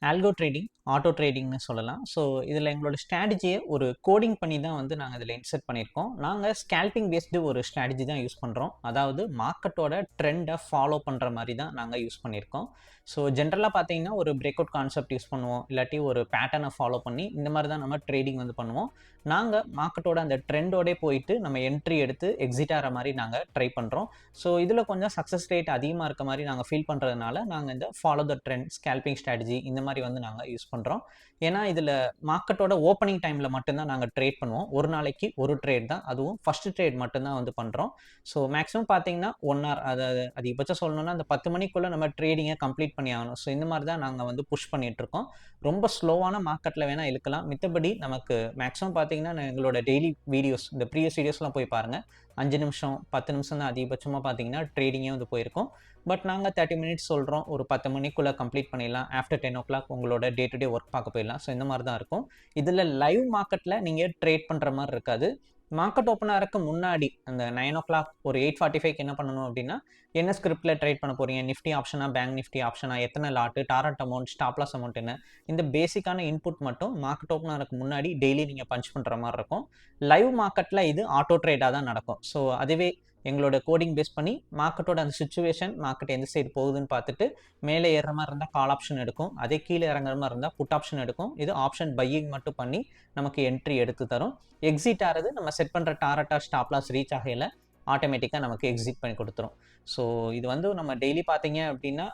Algo trading, auto ட்ரேடிங்னு சொல்லலாம். So இதில் எங்களோட ஸ்ட்ராட்டஜியை ஒரு கோடிங் பண்ணி தான் வந்து நாங்கள் இதில் இன்செர்ட் பண்ணியிருக்கோம். நாங்கள் ஸ்கேல்பிங் பேஸ்டு ஒரு ஸ்ட்ராட்டஜி தான் யூஸ் பண்ணுறோம். அதாவது மார்க்கெட்டோட ட்ரெண்டை ஃபாலோ பண்ணுற மாதிரி தான் நாங்கள் யூஸ் பண்ணியிருக்கோம். ஸோ ஜென்ரலாக பார்த்தீங்கன்னா ஒரு பிரேக் அவுட் கான்செப்ட் யூஸ் பண்ணுவோம், இல்லாட்டி ஒரு பேட்டர்னை ஃபாலோ பண்ணி இந்த மாதிரி தான் நம்ம ட்ரேடிங் வந்து பண்ணுவோம். நாங்கள் மார்க்கெட்டோட அந்த ட்ரெண்டோடே போயிட்டு நம்ம என்ட்ரி எடுத்து எக்ஸிட் ஆகிற மாதிரி நாங்கள் ட்ரை பண்ணுறோம். ஸோ இதில் கொஞ்சம் சக்ஸஸ் ரேட் அதிகமாக இருக்க மாதிரி நாங்கள் ஃபீல் பண்ணுறதுனால நாங்கள் இந்த follow the trend scalping strategy இந்த மாதிரி வந்து நாங்கள் யூஸ் பண்ணுறோம். ஏன்னா இதில் மார்க்கெட்டோட ஓப்பனிங் டைமில் மட்டும்தான் நாங்கள் ட்ரேட் பண்ணுவோம். ஒரு நாளைக்கு ஒரு ட்ரேட் தான், அதுவும் ஃபஸ்ட்டு ட்ரேட் மட்டும்தான் வந்து பண்ணுறோம். ஸோ மேக்ஸிமம் பார்த்தீங்கன்னா 1 hour, அதாவது அதிகபட்சம் சொல்லணும்னா அந்த 10 மணிக்குள்ளே நம்ம ட்ரேடிங்கை கம்ப்ளீட் பண்ணி ஆகணும். ஸோ இந்த மாதிரி தான் நாங்கள் வந்து புஷ் பண்ணிகிட்ருக்கோம். ரொம்ப ஸ்லோவான மார்க்கெட்டில் வேணால் இழுக்கலாம், மித்தபடி நமக்கு மேக்ஸிமம் பார்த்தீங்கன்னா எங்களோட டெய்லி வீடியோஸ், இந்த ப்ரீவியஸ் வீடியோஸ்லாம் போய் பாருங்கள். 5 நிமிஷம் 10 நிமிஷம் தான் அதிகபட்சமாக பார்த்தீங்கன்னா ட்ரேடிங்கே வந்து போயிருக்கும். பட் நாங்கள் 30 மினிட்ஸ் சொல்கிறோம், ஒரு 10 மணிக்குள்ளே கம்ப்ளீட் பண்ணிடலாம். ஆஃப்டர் 10 o'clock உங்களோட டே டு டே ஒர்க் பார்க்க போயிடலாம். ஸோ இந்த மாதிரி தான் இருக்கும். இதில் லைவ் மார்க்கெட்டில் நீங்கள் ட்ரேட் பண்ணுற மாதிரி இருக்காது. மார்க்கெட் ஓப்பன் ஆகிறதுக்கு முன்னாடி அந்த 9 o'clock ஒரு 8:45 என்ன பண்ணணும் அப்படின்னா, என்ன ஸ்கிரிப்டில் ட்ரேட் பண்ண போகிறீங்க, நிஃப்டி ஆப்ஷனா, பேங்க் நிஃப்டி ஆப்ஷனா, எத்தனை lot, target amount, stop loss amount என்ன, இந்த பேசிக்கான இன்புட் மட்டும் மார்க்கெட் ஓப்பன் ஆகிறதுக்கு முன்னாடி டெய்லி நீங்கள் பஞ்ச் பண்ணுற மாதிரி இருக்கும். லைவ் மார்க்கெட்டில் இது ஆட்டோ ட்ரேடாக தான் நடக்கும். ஸோ அதுவே எங்களோட கோடிங் பேஸ் பண்ணி மார்க்கெட்டோட அந்த சுச்சுவேஷன், மார்க்கெட் எந்த சைடு போகுதுன்னு பார்த்துட்டு மேலே ஏறுற மாதிரி இருந்தால் கால் ஆப்ஷன் எடுக்கும், அதே கீழே இறங்குற மாதிரி இருந்தால் புட் ஆப்ஷன் எடுக்கும். இது ஆப்ஷன் பையிங் மட்டும் பண்ணி நமக்கு என்ட்ரி எடுத்து தரும். எக்ஸிட் ஆகிறது நம்ம செட் பண்ணுற டாரட்டா ஸ்டாப் லாஸ் ரீச் ஆகையில் ஆட்டோமேட்டிக்காக நமக்கு எக்ஸிட் பண்ணி கொடுத்துரும். ஸோ இது வந்து நம்ம டெய்லி பார்த்தீங்க அப்படின்னா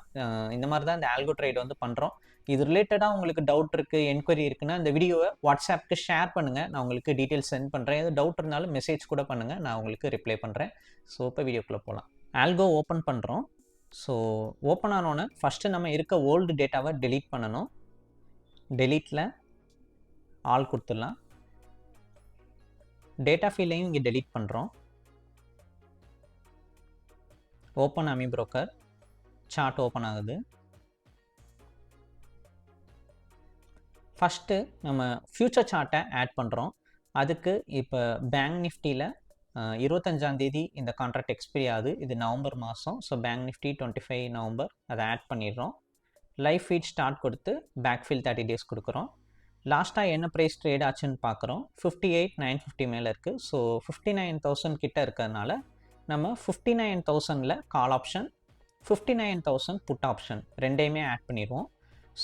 இந்த மாதிரி தான் இந்த ஆல்கோ ட்ரேட் வந்து பண்ணுறோம். இது ரிலேட்டடாக உங்களுக்கு டவுட் இருக்குது, என்கொயரி இருக்குன்னா இந்த வீடியோவை வாட்ஸ்அப்புக்கு ஷேர் பண்ணுங்கள், நான் உங்களுக்கு டீட்டெயில்ஸ் சென்ட் பண்ணுறேன். எது டவுட் இருந்தாலும் மெசேஜ் கூட பண்ணுங்கள், நான் உங்களுக்கு ரிப்ளை பண்ணுறேன். ஸோ இப்போ வீடியோக்குள்ளே போகலாம். ஆல்கோ ஓப்பன் பண்ணுறோம். ஸோ ஓப்பன் ஆனோன்னே ஃபஸ்ட்டு நம்ம இருக்க ஓல்டு டேட்டாவை டெலீட் பண்ணணும். டெலீட்டில் ஆல் கொடுத்துடலாம். டேட்டா ஃபீல்டையும் இங்கே டெலீட் பண்ணுறோம். ஓப்பன் அமி புரோக்கர் சார்ட் ஓப்பன் ஆகுது. ஃபஸ்ட்டு நம்ம ஃப்யூச்சர் சார்ட்டை ஆட் பண்ணுறோம். அதுக்கு இப்போ பேங்க் நிஃப்டியில் 25ஆம் தேதி இந்த கான்ட்ராக்ட் எக்ஸ்பைரி ஆகுது. இது நவம்பர் மாதம். ஸோ பேங்க் நிஃப்டி 25 நவம்பர் அதை ஆட் பண்ணிடுறோம். லைவ் ஃபீட் ஸ்டார்ட் கொடுத்து பேக் ஃபீல் 30 days கொடுக்குறோம். லாஸ்ட்டாக என்ன ப்ரைஸ் ட்ரேட் ஆச்சுன்னு பார்க்குறோம். 58,950 மேலே இருக்குது. ஸோ 59,000 கிட்ட இருக்கிறதுனால நம்ம 59,000ல் கால் ஆப்ஷன், 59,000 புட் ஆப்ஷன் ரெண்டையுமே ஆட் பண்ணிடுவோம்.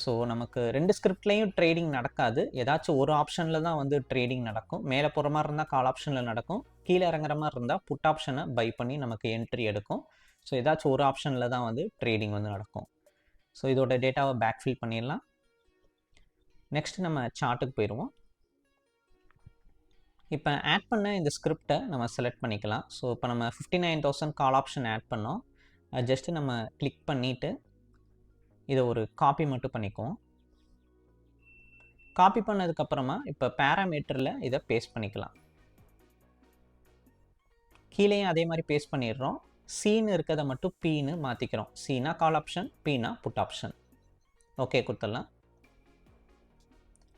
ஸோ நமக்கு 2 ஸ்கிரிப்ட்லேயும் ட்ரேடிங் நடக்காது. ஏதாச்சும் ஒரு ஆப்ஷனில் தான் வந்து ட்ரேடிங் நடக்கும். மேலே போகிற மாதிரி இருந்தால் கால் ஆப்ஷனில் நடக்கும், கீழே இறங்குற மாதிரி இருந்தால் புட் ஆப்ஷனை பை பண்ணி நமக்கு என்ட்ரி எடுக்கும். ஸோ ஏதாச்சும் ஒரு ஆப்ஷனில் தான் வந்து ட்ரேடிங் வந்து நடக்கும். ஸோ இதோட டேட்டாவை பேக் ஃபில் பண்ணிடலாம். நெக்ஸ்ட் நம்ம சார்ட்டுக்கு போயிடுவோம். இப்போ ஆட் பண்ண இந்த ஸ்கிரிப்டை நம்ம செலக்ட் பண்ணிக்கலாம். ஸோ இப்போ நம்ம 59,000 கால் ஆப்ஷன் ஆட் பண்ணோம். அது ஜஸ்ட்டு நம்ம கிளிக் பண்ணிவிட்டு இதை ஒரு காப்பி மட்டும் பண்ணிக்குவோம். காப்பி பண்ணதுக்கப்புறமா இப்போ பேராமீட்டரில் இதை பேஸ்ட் பண்ணிக்கலாம். கீழேயும் அதே மாதிரி பேஸ்ட் பண்ணிடுறோம். சீன்னு இருக்கிறத மட்டும் பீன்னு மாற்றிக்கிறோம். சீனா கால் ஆப்ஷன், பீனா புட் ஆப்ஷன். ஓகே கொடுத்துடலாம்.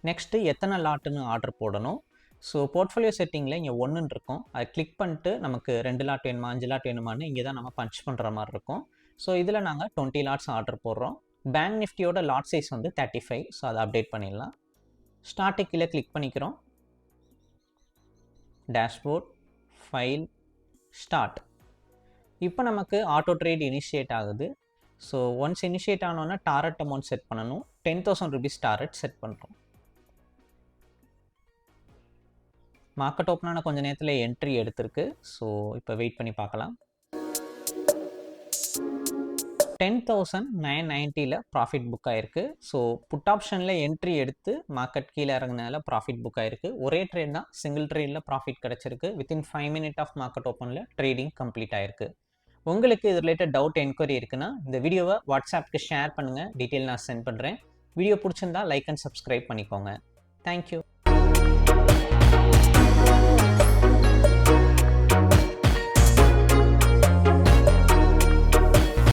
நெக்ஸ்ட்டு எத்தனை லாட்டுன்னு ஆர்டர் போடணும். ஸோ போர்ட்ஃபோலியோ செட்டிங்கில் இங்கே 1ன்னு இருக்கும். அதை கிளிக் பண்ணிட்டு நமக்கு 2 லாட் வேணுமா 5 லாட் வேணுமான்னு இங்கே தான் நம்ம பஞ்ச் பண்ணுற மாதிரி இருக்கும். ஸோ இதில் நாங்கள் 20 லாட்ஸ் ஆர்டர் போடுறோம். பேங்க் நிஃப்டியோட லாட் சைஸ் வந்து 35. ஸோ அதை அப்டேட் பண்ணிடலாம். ஸ்டார்ட்டு கீழே கிளிக் பண்ணிக்கிறோம். Dashboard, file, start. இப்போ நமக்கு ஆட்டோ ட்ரேட் இனிஷியேட் ஆகுது. ஸோ ஒன்ஸ் இனிஷியேட் ஆனோன்னா டாரட் அமௌண்ட் செட் பண்ணணும். 10,000 rupees டாரட் செட் பண்ணுறோம். மார்க்கெட் ஓப்பனான கொஞ்சம் நேரத்தில் என்ட்ரி எடுத்திருக்கு. ஸோ இப்போ வெயிட் பண்ணி பார்க்கலாம். 10,990ல் ப்ராஃபிட் புக் ஆகிருக்கு. ஸோ புட் ஆப்ஷனில் என்ட்ரி எடுத்து மார்க்கெட் கீழே இறங்குனால ப்ராஃபிட் புக் ஆகிருக்கு. ஒரே ட்ரேட் தான், சிங்கிள் ட்ரேடில் ப்ராஃபிட் கிடச்சிருக்கு. வித்தின் 5 minutes ஆஃப் மார்க்கெட் ஓப்பனில் ட்ரேடிங் கம்ப்ளீட் ஆகிருக்கு. உங்களுக்கு இது ரிலேட்டட் டவுட் என்கொயரி இருக்குன்னா இந்த வீடியோவை வாட்ஸ்அப்புக்கு ஷேர் பண்ணுங்கள், டீட்டெயில் நான் சென்ட் பண்ணுறேன். வீடியோ பிடிச்சிருந்தா லைக் அண்ட் சப்ஸ்கிரைப் பண்ணிக்கோங்க. தேங்க்யூ.